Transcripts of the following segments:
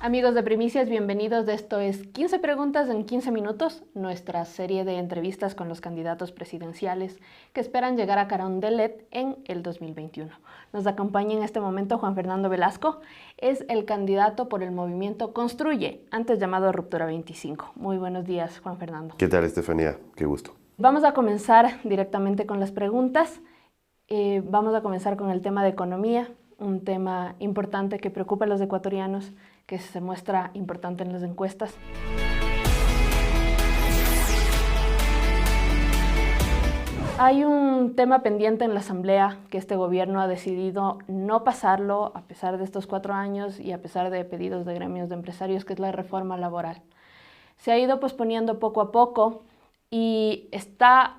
Amigos de Primicias, bienvenidos. Esto es 15 preguntas en 15 minutos, nuestra serie de entrevistas con los candidatos presidenciales que esperan llegar a Carondelet en el 2021. Nos acompaña en este momento Juan Fernando Velasco, es el candidato por el movimiento Construye, antes llamado Ruptura 25. Muy buenos días, Juan Fernando. ¿Qué tal, Estefanía? Qué gusto. Vamos a comenzar directamente con las preguntas. Vamos a comenzar con el tema de economía, un tema importante que preocupa a los ecuatorianos, que se muestra importante en las encuestas. Hay un tema pendiente en la Asamblea que este gobierno ha decidido no pasarlo a pesar de estos 4 años y a pesar de pedidos de gremios de empresarios, que es la reforma laboral. Se ha ido posponiendo poco a poco y está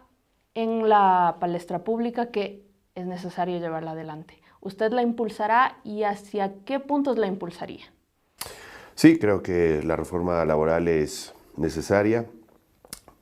en la palestra pública que es necesario llevarla adelante. ¿Usted la impulsará y hacia qué puntos la impulsaría? Sí, creo que la reforma laboral es necesaria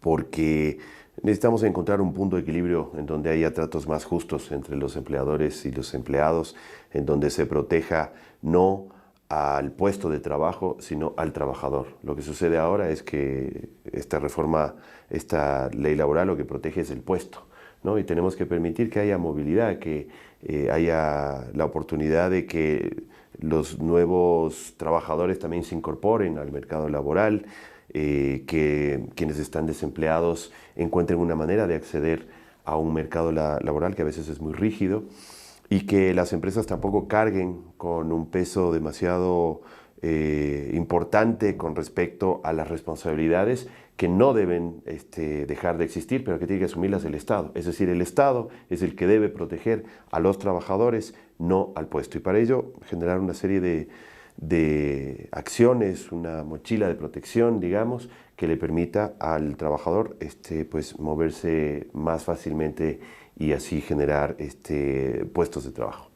porque necesitamos encontrar un punto de equilibrio en donde haya tratos más justos entre los empleadores y los empleados, en donde se proteja no al puesto de trabajo, sino al trabajador. Lo que sucede ahora es que esta reforma, esta ley laboral, lo que protege es el puesto, ¿no? Y tenemos que permitir que haya movilidad, que haya la oportunidad de que los nuevos trabajadores también se incorporen al mercado laboral, que quienes están desempleados encuentren una manera de acceder a un mercado laboral que a veces es muy rígido y que las empresas tampoco carguen con un peso demasiado importante con respecto a las responsabilidades que no deben dejar de existir, pero que tiene que asumirlas el Estado. Es decir, el Estado es el que debe proteger a los trabajadores, no al puesto. Y para ello generar una serie de acciones, una mochila de protección, digamos, que le permita al trabajador pues, moverse más fácilmente y así generar puestos de trabajo.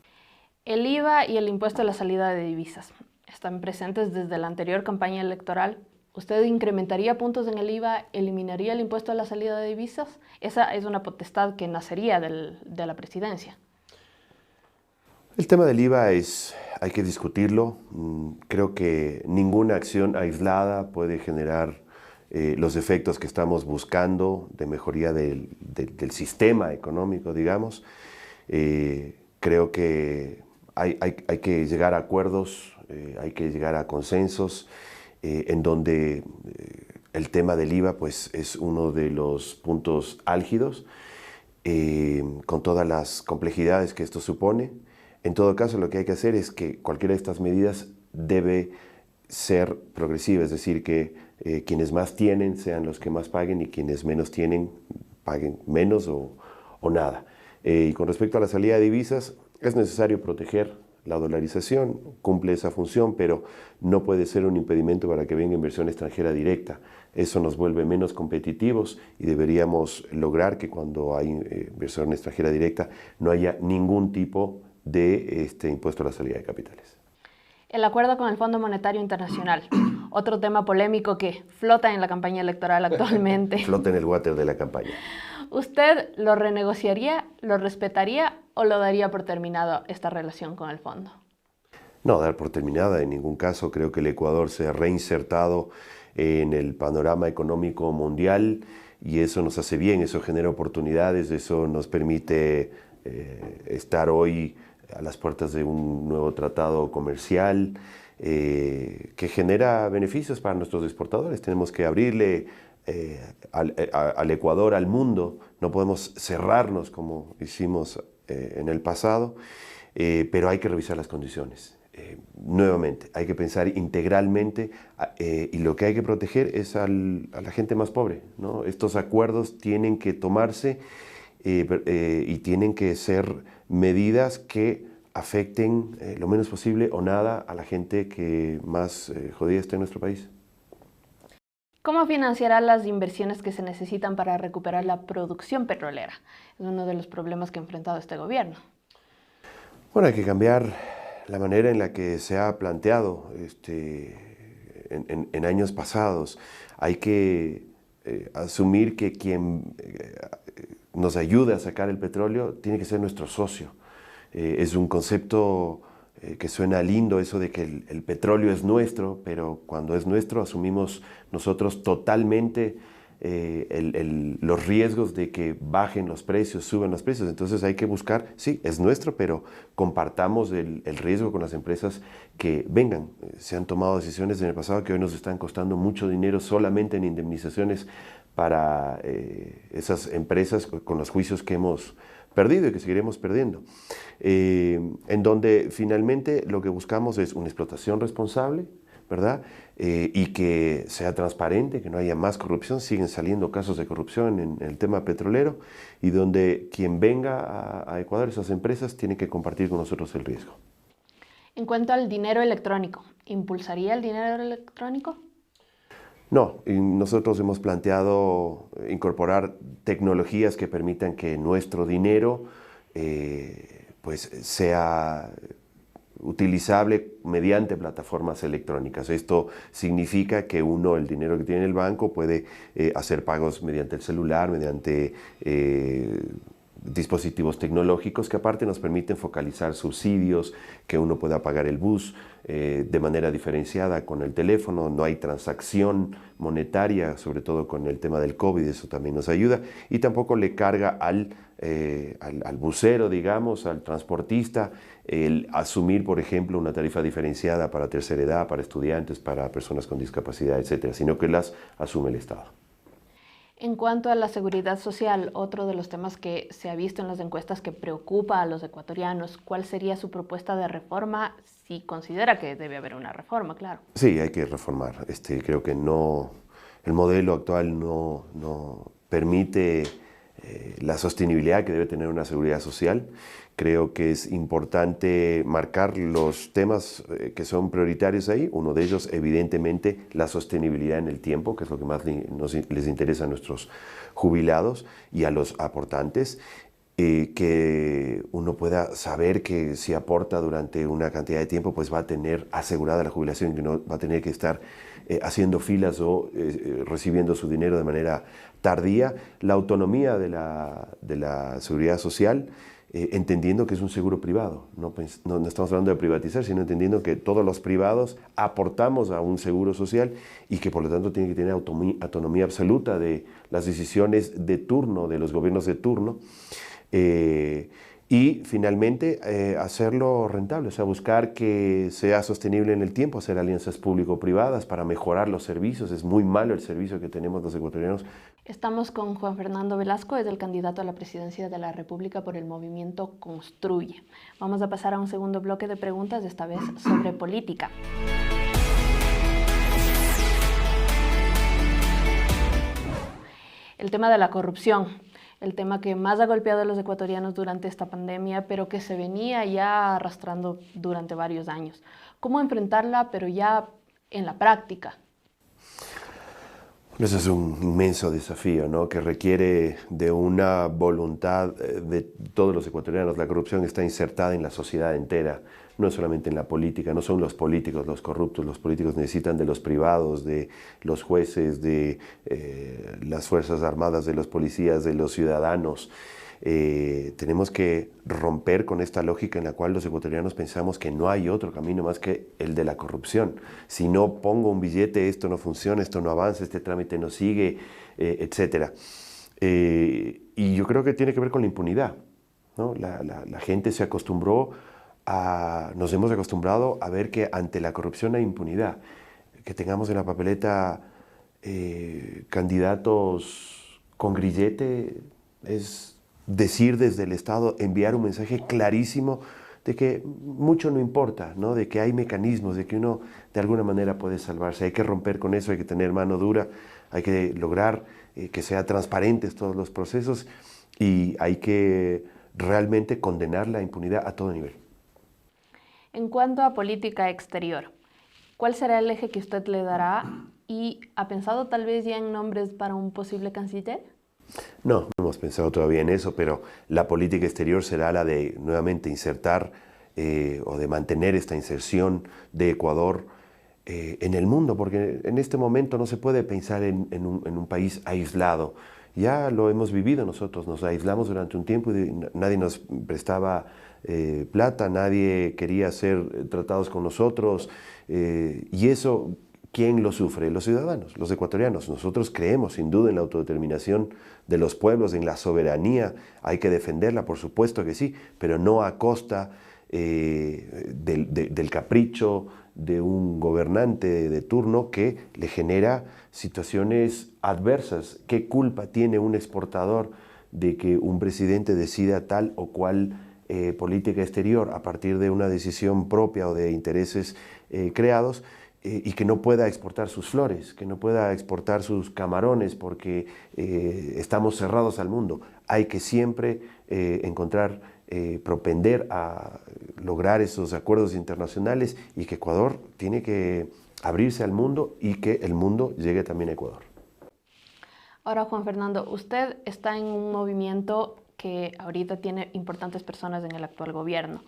El IVA y el impuesto a la salida de divisas están presentes desde la anterior campaña electoral. ¿Usted incrementaría puntos en el IVA, eliminaría el impuesto a la salida de divisas? Esa es una potestad que nacería de la presidencia. El tema del IVA hay que discutirlo. Creo que ninguna acción aislada puede generar los efectos que estamos buscando de mejoría del sistema económico, digamos. Creo que hay que llegar a acuerdos, hay que llegar a consensos, en donde el tema del IVA pues, es uno de los puntos álgidos, con todas las complejidades que esto supone. En todo caso, lo que hay que hacer es que cualquiera de estas medidas debe ser progresiva, es decir, que quienes más tienen sean los que más paguen y quienes menos tienen paguen menos o nada. Y con respecto a la salida de divisas, es necesario proteger la dolarización, cumple esa función, pero no puede ser un impedimento para que venga inversión extranjera directa. Eso nos vuelve menos competitivos y deberíamos lograr que cuando hay inversión extranjera directa no haya ningún tipo de impuesto a la salida de capitales. El acuerdo con el Fondo Monetario Internacional, otro tema polémico que flota en la campaña electoral actualmente. Flota en el water de la campaña. ¿Usted lo renegociaría, lo respetaría o lo daría por terminado esta relación con el fondo? No, dar por terminada en ningún caso. Creo que el Ecuador se ha reinsertado en el panorama económico mundial y eso nos hace bien, eso genera oportunidades, eso nos permite estar hoy a las puertas de un nuevo tratado comercial que genera beneficios para nuestros exportadores. Tenemos que abrirle al Ecuador, al mundo. No podemos cerrarnos como hicimos en el pasado, pero hay que revisar las condiciones. Nuevamente, hay que pensar integralmente y lo que hay que proteger es a la gente más pobre, ¿no? Estos acuerdos tienen que tomarse y tienen que ser medidas que afecten lo menos posible o nada a la gente que más jodida está en nuestro país. ¿Cómo financiará las inversiones que se necesitan para recuperar la producción petrolera? Es uno de los problemas que ha enfrentado este gobierno. Bueno, hay que cambiar la manera en la que se ha planteado en años pasados. Hay que asumir que quien nos ayude a sacar el petróleo tiene que ser nuestro socio. Es un concepto que suena lindo eso de que el petróleo es nuestro, pero cuando es nuestro asumimos nosotros totalmente los riesgos de que bajen los precios, suban los precios. Entonces hay que buscar, sí, es nuestro, pero compartamos el riesgo con las empresas que vengan. Se han tomado decisiones en el pasado que hoy nos están costando mucho dinero solamente en indemnizaciones para esas empresas con los juicios que hemos perdido y que seguiremos perdiendo. En donde finalmente lo que buscamos es una explotación responsable, ¿verdad? Y que sea transparente, que no haya más corrupción. Siguen saliendo casos de corrupción en el tema petrolero, y donde quien venga a Ecuador, esas empresas, tienen que compartir con nosotros el riesgo. En cuanto al dinero electrónico, ¿impulsaría el dinero electrónico? No, y nosotros hemos planteado incorporar tecnologías que permitan que nuestro dinero pues sea utilizable mediante plataformas electrónicas. Esto significa que uno, el dinero que tiene en el banco, puede hacer pagos mediante el celular, mediante dispositivos tecnológicos que aparte nos permiten focalizar subsidios, que uno pueda pagar el bus de manera diferenciada con el teléfono. No hay transacción monetaria, sobre todo con el tema del COVID, eso también nos ayuda, y tampoco le carga al busero, digamos, al transportista, el asumir, por ejemplo, una tarifa diferenciada para tercera edad, para estudiantes, para personas con discapacidad, etcétera, sino que las asume el Estado. En cuanto a la seguridad social, otro de los temas que se ha visto en las encuestas que preocupa a los ecuatorianos, ¿cuál sería su propuesta de reforma si considera que debe haber una reforma, claro? Sí, hay que reformar. Creo que no, el modelo actual no permite la sostenibilidad que debe tener una seguridad social. Creo que es importante marcar los temas que son prioritarios ahí. Uno de ellos, evidentemente, la sostenibilidad en el tiempo, que es lo que más les interesa a nuestros jubilados y a los aportantes. Que uno pueda saber que si aporta durante una cantidad de tiempo, pues va a tener asegurada la jubilación, que no va a tener que estar haciendo filas o recibiendo su dinero de manera tardía. La autonomía de la seguridad social, entendiendo que es un seguro privado. No estamos hablando de privatizar, sino entendiendo que todos los privados aportamos a un seguro social y que por lo tanto tiene que tener autonomía absoluta de las decisiones de turno, de los gobiernos de turno. Y finalmente hacerlo rentable, o sea, buscar que sea sostenible en el tiempo, hacer alianzas público-privadas para mejorar los servicios. Es muy malo el servicio que tenemos los ecuatorianos. Estamos con Juan Fernando Velasco, es el candidato a la presidencia de la República por el movimiento Construye. Vamos a pasar a un segundo bloque de preguntas, esta vez sobre política. El tema de la corrupción. El tema que más ha golpeado a los ecuatorianos durante esta pandemia, pero que se venía ya arrastrando durante varios años. ¿Cómo enfrentarla, pero ya en la práctica? Ese es un inmenso desafío, ¿no? Que requiere de una voluntad de todos los ecuatorianos. La corrupción está insertada en la sociedad entera, no solamente en la política. No son los políticos los corruptos. Los políticos necesitan de los privados, de los jueces, de las fuerzas armadas, de los policías, de los ciudadanos. Tenemos que romper con esta lógica en la cual los ecuatorianos pensamos que no hay otro camino más que el de la corrupción. Si no pongo un billete, esto no funciona, esto no avanza, este trámite no sigue, etc. Y yo creo que tiene que ver con la impunidad, ¿no? La gente se acostumbró nos hemos acostumbrado a ver que ante la corrupción hay impunidad. Que tengamos en la papeleta candidatos con grillete es decir desde el Estado, enviar un mensaje clarísimo de que mucho no importa, ¿no? De que hay mecanismos, de que uno de alguna manera puede salvarse. Hay que romper con eso, hay que tener mano dura, hay que lograr que sean transparentes todos los procesos y hay que realmente condenar la impunidad a todo nivel. En cuanto a política exterior, ¿cuál será el eje que usted le dará? ¿Y ha pensado tal vez ya en nombres para un posible canciller? No hemos pensado todavía en eso, pero la política exterior será la de nuevamente insertar o de mantener esta inserción de Ecuador en el mundo, porque en este momento no se puede pensar en un país aislado. Ya lo hemos vivido nosotros, nos aislamos durante un tiempo y nadie nos prestaba plata, nadie quería hacer tratados con nosotros, y eso, ¿quién lo sufre? Los ciudadanos, los ecuatorianos. Nosotros creemos sin duda en la autodeterminación de los pueblos, en la soberanía, hay que defenderla, por supuesto que sí, pero no a costa del capricho de un gobernante de turno que le genera situaciones adversas. ¿Qué culpa tiene un exportador de que un presidente decida tal o cual política exterior a partir de una decisión propia o de intereses creados, y que no pueda exportar sus flores, que no pueda exportar sus camarones porque estamos cerrados al mundo? Hay que siempre propender a lograr esos acuerdos internacionales, y que Ecuador tiene que abrirse al mundo y que el mundo llegue también a Ecuador. Ahora, Juan Fernando, usted está en un movimiento que ahorita tiene importantes personas en el actual gobierno.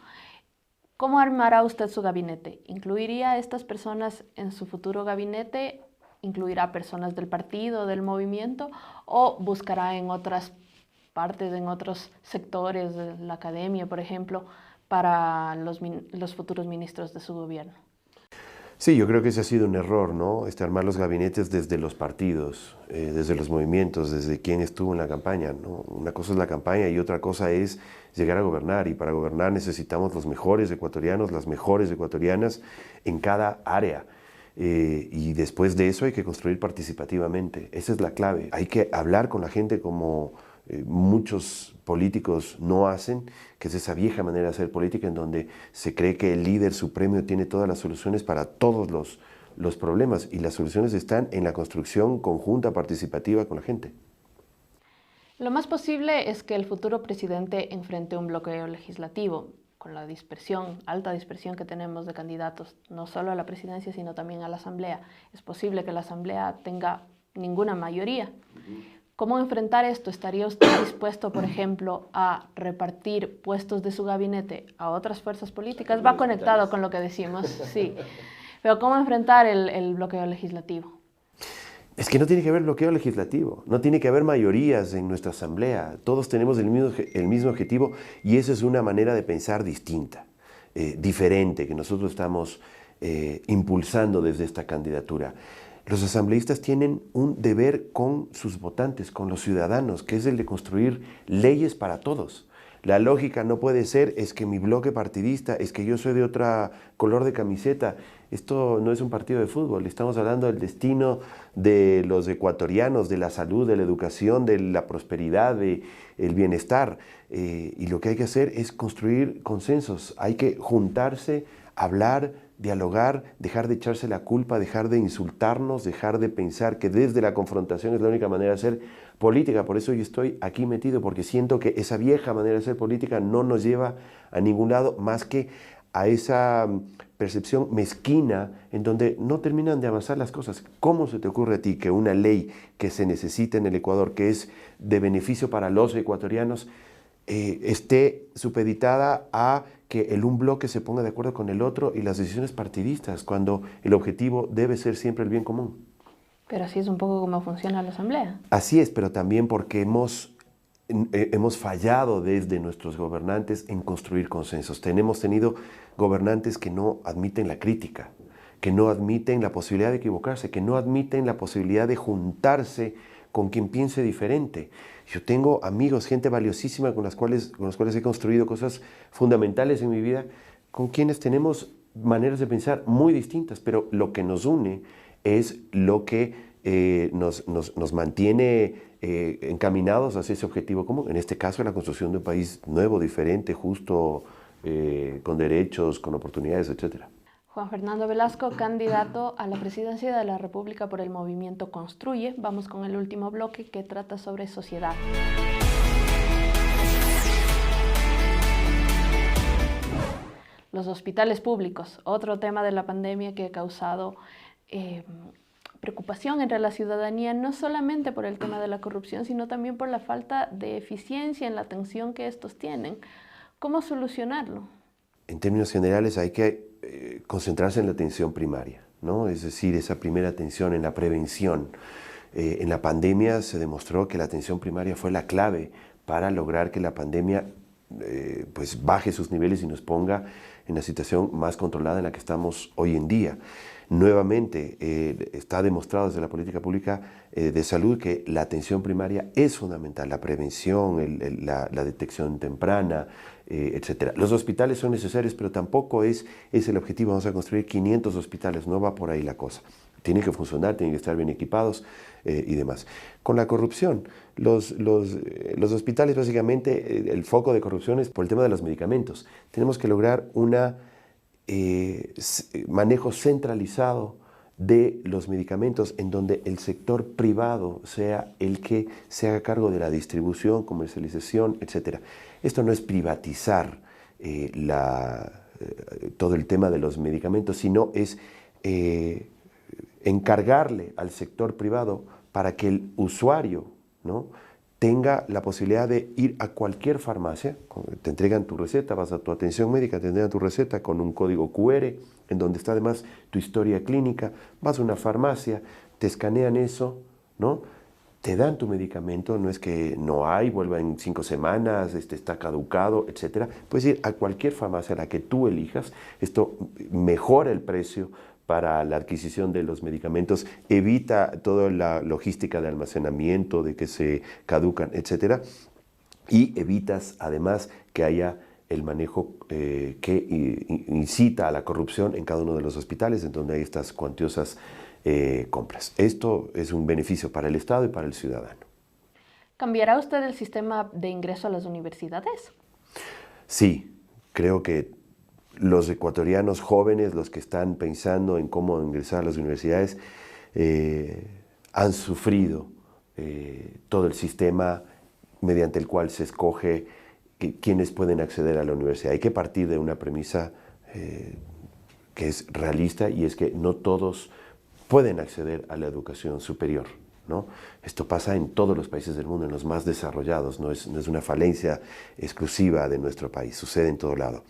¿Cómo armará usted su gabinete? ¿Incluiría a estas personas en su futuro gabinete? ¿Incluirá personas del partido, del movimiento? ¿O buscará en otras partes, en otros sectores de la academia, por ejemplo, para los futuros ministros de su gobierno? Sí, yo creo que ese ha sido un error, ¿no? Armar los gabinetes desde los partidos, desde los movimientos, desde quien estuvo en la campaña, ¿no? Una cosa es la campaña y otra cosa es llegar a gobernar, y para gobernar necesitamos los mejores ecuatorianos, las mejores ecuatorianas en cada área. Y después de eso hay que construir participativamente. Esa es la clave. Hay que hablar con la gente como muchos políticos no hacen, que es esa vieja manera de hacer política en donde se cree que el líder supremo tiene todas las soluciones para todos los problemas, y las soluciones están en la construcción conjunta, participativa con la gente. Lo más posible es que el futuro presidente enfrente un bloqueo legislativo, con la dispersión, alta dispersión que tenemos de candidatos, no solo a la presidencia, sino también a la Asamblea. Es posible que la Asamblea tenga ninguna mayoría. ¿Cómo enfrentar esto? ¿Estaría usted dispuesto, por ejemplo, a repartir puestos de su gabinete a otras fuerzas políticas? Va conectado con lo que decimos, sí. Pero ¿cómo enfrentar el bloqueo legislativo? Es que no tiene que haber bloqueo legislativo, no tiene que haber mayorías en nuestra asamblea. Todos tenemos el mismo objetivo, y esa es una manera de pensar distinta, diferente, que nosotros estamos impulsando desde esta candidatura. Los asambleístas tienen un deber con sus votantes, con los ciudadanos, que es el de construir leyes para todos. La lógica no puede ser, es que mi bloque partidista, es que yo soy de otro color de camiseta. Esto no es un partido de fútbol, estamos hablando del destino de los ecuatorianos, de la salud, de la educación, de la prosperidad, del bienestar. Y lo que hay que hacer es construir consensos, hay que juntarse, hablar, dialogar, dejar de echarse la culpa, dejar de insultarnos, dejar de pensar que desde la confrontación es la única manera de hacer política. Por eso yo estoy aquí metido, porque siento que esa vieja manera de hacer política no nos lleva a ningún lado más que a esa percepción mezquina en donde no terminan de avanzar las cosas. ¿Cómo se te ocurre a ti que una ley que se necesita en el Ecuador, que es de beneficio para los ecuatorianos, esté supeditada a que un bloque se ponga de acuerdo con el otro y las decisiones partidistas, cuando el objetivo debe ser siempre el bien común? Pero así es un poco como funciona la Asamblea. Así es, pero también porque hemos fallado desde nuestros gobernantes en construir consensos. Hemos tenido gobernantes que no admiten la crítica, que no admiten la posibilidad de equivocarse, que no admiten la posibilidad de juntarse con quien piense diferente. Yo tengo amigos, gente valiosísima con los cuales he construido cosas fundamentales en mi vida, con quienes tenemos maneras de pensar muy distintas, pero lo que nos une es lo que nos mantiene encaminados hacia ese objetivo común. En este caso, la construcción de un país nuevo, diferente, justo, con derechos, con oportunidades, etc. Juan Fernando Velasco, candidato a la presidencia de la República por el movimiento Construye. Vamos con el último bloque, que trata sobre sociedad. Los hospitales públicos, otro tema de la pandemia que ha causado preocupación entre la ciudadanía, no solamente por el tema de la corrupción, sino también por la falta de eficiencia en la atención que estos tienen. ¿Cómo solucionarlo? En términos generales hay que concentrarse en la atención primaria, ¿no? Es decir, esa primera atención, en la prevención. En la pandemia se demostró que la atención primaria fue la clave para lograr que la pandemia pues baje sus niveles y nos ponga en la situación más controlada en la que estamos hoy en día. Nuevamente, está demostrado desde la política pública de salud que la atención primaria es fundamental, la prevención, la detección temprana, etc. Los hospitales son necesarios, pero tampoco es el objetivo. Vamos a construir 500 hospitales, no va por ahí la cosa. Tienen que funcionar, tienen que estar bien equipados y demás. Con la corrupción, los hospitales básicamente, el foco de corrupción es por el tema de los medicamentos. Tenemos que lograr un manejo centralizado de los medicamentos en donde el sector privado sea el que se haga cargo de la distribución, comercialización, etc. Esto no es privatizar todo el tema de los medicamentos, sino es encargarle al sector privado para que el usuario, ¿no?, tenga la posibilidad de ir a cualquier farmacia, te entregan tu receta, vas a tu atención médica, te entregan tu receta con un código QR, en donde está además tu historia clínica, vas a una farmacia, te escanean eso, ¿no?, te dan tu medicamento, no es que no hay, vuelva en 5 semanas, está caducado, etc. Puedes ir a cualquier farmacia a la que tú elijas, esto mejora el precio para la adquisición de los medicamentos, evita toda la logística de almacenamiento, de que se caducan, etc. Y evitas además que haya el manejo que incita a la corrupción en cada uno de los hospitales, en donde hay estas cuantiosas compras. Esto es un beneficio para el Estado y para el ciudadano. ¿Cambiará usted el sistema de ingreso a las universidades? Sí, creo que los ecuatorianos jóvenes, los que están pensando en cómo ingresar a las universidades, han sufrido todo el sistema mediante el cual se escoge quiénes pueden acceder a la universidad. Hay que partir de una premisa que es realista, y es que no todos pueden acceder a la educación superior, ¿no? Esto pasa en todos los países del mundo, en los más desarrollados, no es una falencia exclusiva de nuestro país, sucede en todo lado.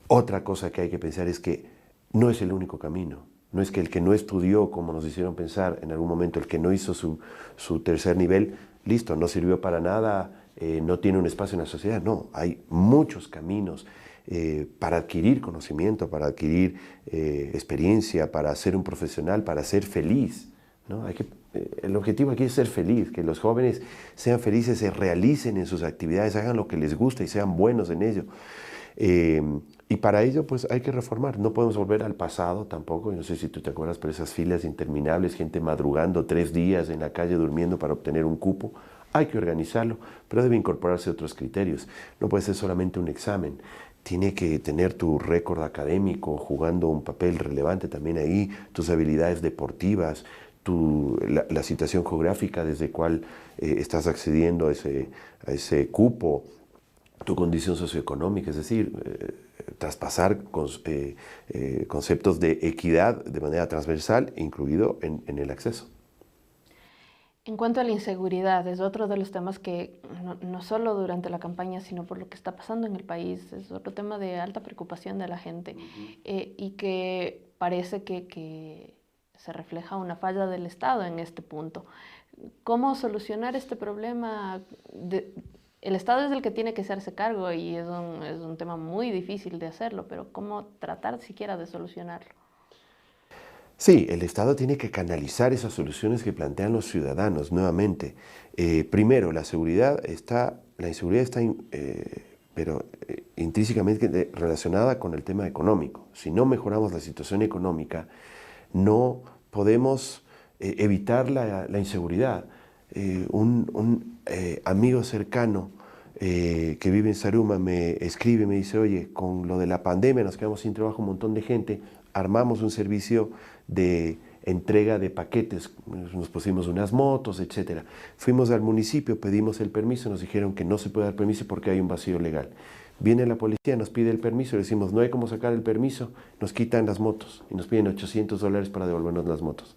Otra cosa que hay que pensar es que no es el único camino. No es que el que no estudió, como nos hicieron pensar en algún momento, el que no hizo su tercer nivel, listo, no sirvió para nada, no tiene un espacio en la sociedad. No, hay muchos caminos para adquirir conocimiento, para adquirir experiencia, para ser un profesional, para ser feliz, ¿no? El objetivo aquí es ser feliz, que los jóvenes sean felices, se realicen en sus actividades, hagan lo que les gusta y sean buenos en ello. Y para ello pues hay que reformar, no podemos volver al pasado tampoco. No sé si tú te acuerdas, pero esas filas interminables, gente madrugando 3 días en la calle durmiendo para obtener un cupo. Hay que organizarlo, pero debe incorporarse otros criterios. No puede ser solamente un examen, tiene que tener tu récord académico jugando un papel relevante también ahí, tus habilidades deportivas, la situación geográfica desde cual estás accediendo a ese cupo, tu condición socioeconómica, es decir, traspasar conceptos de equidad de manera transversal, incluido en el acceso. En cuanto a la inseguridad, es otro de los temas que no solo durante la campaña, sino por lo que está pasando en el país, es otro tema de alta preocupación de la gente, y que parece que se refleja una falla del Estado en este punto. ¿Cómo solucionar este problema? El Estado es el que tiene que hacerse cargo y es un tema muy difícil de hacerlo, pero ¿cómo tratar siquiera de solucionarlo? Sí, el Estado tiene que canalizar esas soluciones que plantean los ciudadanos nuevamente. Primero, la inseguridad está intrínsecamente relacionada con el tema económico. Si no mejoramos la situación económica, no podemos evitar la inseguridad. Un amigo cercano que vive en Zaruma me escribe, me dice: oye, con lo de la pandemia nos quedamos sin trabajo un montón de gente, armamos un servicio de entrega de paquetes, nos pusimos unas motos, etc. Fuimos al municipio, pedimos el permiso, nos dijeron que no se puede dar permiso porque hay un vacío legal. Viene la policía, nos pide el permiso, le decimos no hay cómo sacar el permiso, nos quitan las motos y nos piden $800 para devolvernos las motos.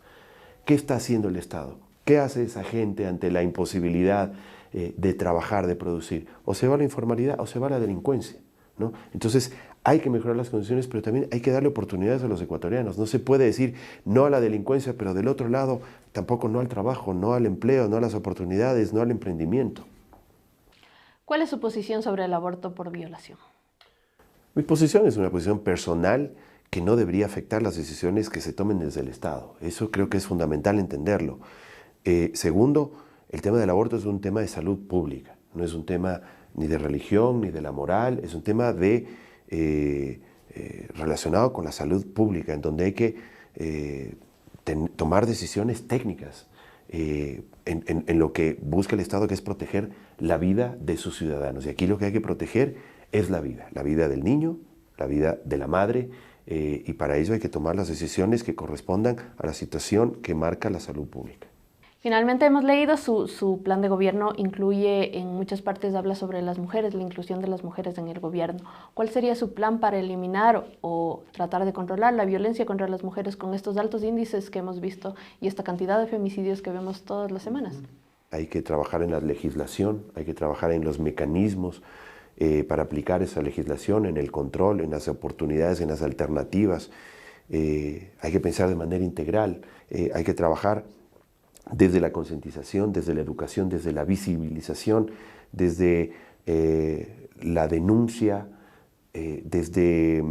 ¿Qué está haciendo el Estado? ¿Qué hace esa gente ante la imposibilidad de trabajar, de producir? O se va a la informalidad o se va a la delincuencia, ¿no? Entonces hay que mejorar las condiciones, pero también hay que darle oportunidades a los ecuatorianos. No se puede decir no a la delincuencia, pero del otro lado tampoco no al trabajo, no al empleo, no a las oportunidades, no al emprendimiento. ¿Cuál es su posición sobre el aborto por violación? Mi posición es una posición personal que no debería afectar las decisiones que se tomen desde el Estado. Eso creo que es fundamental entenderlo. Segundo, el tema del aborto es un tema de salud pública, no es un tema ni de religión ni de la moral, es un tema relacionado con la salud pública, en donde hay que tomar decisiones técnicas en lo que busca el Estado, que es proteger la vida de sus ciudadanos. Y aquí lo que hay que proteger es la vida del niño, la vida de la madre, y para ello hay que tomar las decisiones que correspondan a la situación que marca la salud pública. Finalmente hemos leído su plan de gobierno, incluye en muchas partes, habla sobre las mujeres, la inclusión de las mujeres en el gobierno. ¿Cuál sería su plan para eliminar o tratar de controlar la violencia contra las mujeres con estos altos índices que hemos visto y esta cantidad de femicidios que vemos todas las semanas? Hay que trabajar en la legislación, hay que trabajar en los mecanismos para aplicar esa legislación, en el control, en las oportunidades, en las alternativas. Hay que pensar de manera integral, hay que trabajar desde la concientización, desde la educación, desde la visibilización, desde la denuncia, desde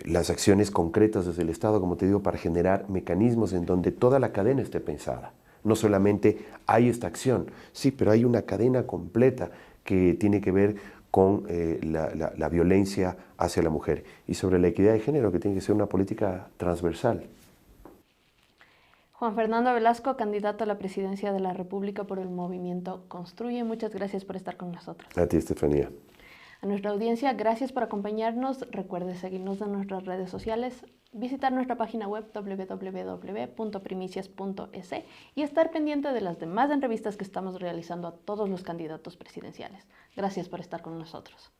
las acciones concretas desde el Estado, como te digo, para generar mecanismos en donde toda la cadena esté pensada. No solamente hay esta acción, sí, pero hay una cadena completa que tiene que ver con la violencia hacia la mujer. Y sobre la equidad de género, que tiene que ser una política transversal. Juan Fernando Velasco, candidato a la presidencia de la República por el movimiento Construye. Muchas gracias por estar con nosotros. A ti, Estefanía. A nuestra audiencia, gracias por acompañarnos. Recuerde seguirnos en nuestras redes sociales, visitar nuestra página web www.primicias.es y estar pendiente de las demás entrevistas que estamos realizando a todos los candidatos presidenciales. Gracias por estar con nosotros.